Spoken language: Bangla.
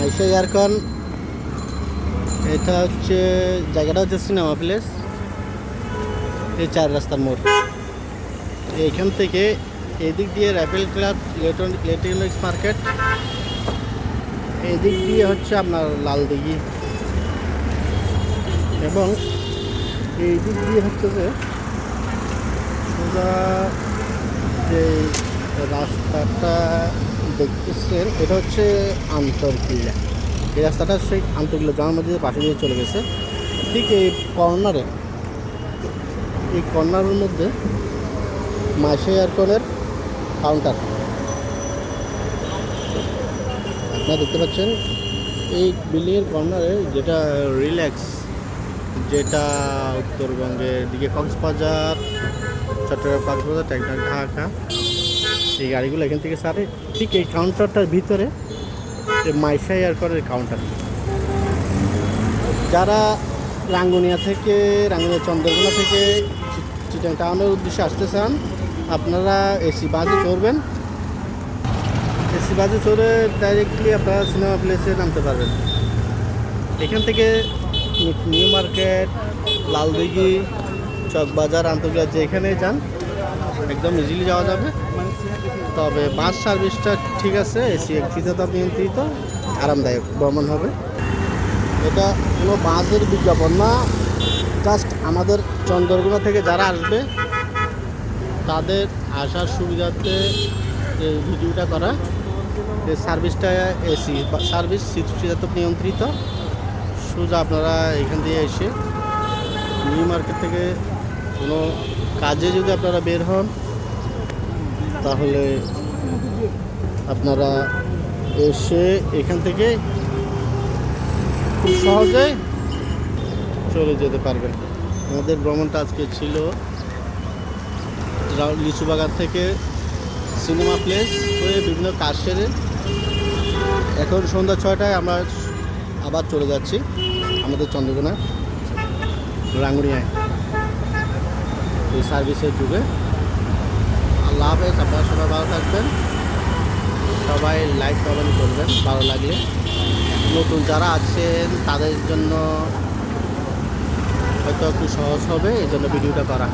মাইশা এয়ারকন, এটা হচ্ছে জায়গাটা হচ্ছে সিনেমা প্লেস, এই 4 রাস্তার মোড়। এইখান থেকে এদিক দিয়ে র্যাপেল ক্লাব, ইলেকট্রনিক্স মার্কেট, এদিক দিয়ে হচ্ছে আপনার লালদিঘি, এবং এই দিক দিয়ে হচ্ছে যে সোজা যে রাস্তাটা দেখতেছেন এটা হচ্ছে আন্তরকিল্লা। এই রাস্তাটা সেই আন্তরকিল্লা জামা মসজিদের পাশে দিয়ে চলে গেছে। ঠিক এই কর্নারে, এই কর্নারের মধ্যে মাইশা এয়ারকনের কাউন্টার আপনারা দেখতে পাচ্ছেন। এই বিল্ডিংয়ের কর্নারে যেটা রিল্যাক্স, যেটা উত্তরবঙ্গের দিকে কক্সবাজার, চট্টগ্রাম, কক্সবাজার, টেকনাফ, ঢাকা, এই গাড়িগুলো এখান থেকে সারে। ঠিক এই কাউন্টারটার ভিতরে মাইশা এয়ারকনের কাউন্টার। যারা রাঙ্গুনিয়া থেকে, রাঙ্গুনিয়া চন্দ্রকোনা থেকে চিটাগাং টাউনের উদ্দেশ্যে আসতে চান, আপনারা এসি বাসে চড়বেন। এসি বাসে চড়ে ডাইরেক্টলি আপনারা সিনেমা প্লেসে নামতে পারবেন। এখান থেকে নিউ মার্কেট, লালদিঘি, চকবাজার, আন্তর্জাতিক যেখানে যান একদম ইজিলি যাওয়া যাবে। তবে বাস সার্ভিসটা ঠিক আছে, এসি শীতাতাপ নিয়ন্ত্রিত, আরামদায়ক ভ্রমণ হবে। এটা কোনো বাসের বিজ্ঞাপন না, জাস্ট আমাদের চন্দ্রকোনা থেকে যারা আসবে তাদের আসার সুবিধার্থে এই ভিডিওটা করা। এই সার্ভিসটা এসি সার্ভিস, শীতাতাপ নিয়ন্ত্রিত। সোজা আপনারা এখান দিয়ে এসে নিউ মার্কেট থেকে কোনো কাজে যদি আপনারা বের হন, তাহলে আপনারা এসে এখান থেকে খুব সহজে চলে যেতে পারবেন। আমাদের ভ্রমণটা আজকে ছিল লিচুবাগান থেকে সিনেমা প্লেস হয়ে বিভিন্ন কাজ সেরে এখন সন্ধ্যা 6টায় আমরা আবার চলে যাচ্ছি আমাদের চন্দ্রকোনা রাঙ্গুনিয়ায় এই সার্ভিসের যুগে। আল্লাহ হাফেজ, আপনারা সবাই ভালো থাকবেন, সবাই লাইক কমেন্ট করবেন ভালো লাগলে। নতুন যারা আছেন তাদের জন্য হয়তো একটু সহজ হবে এই জন্য ভিডিওটা করা।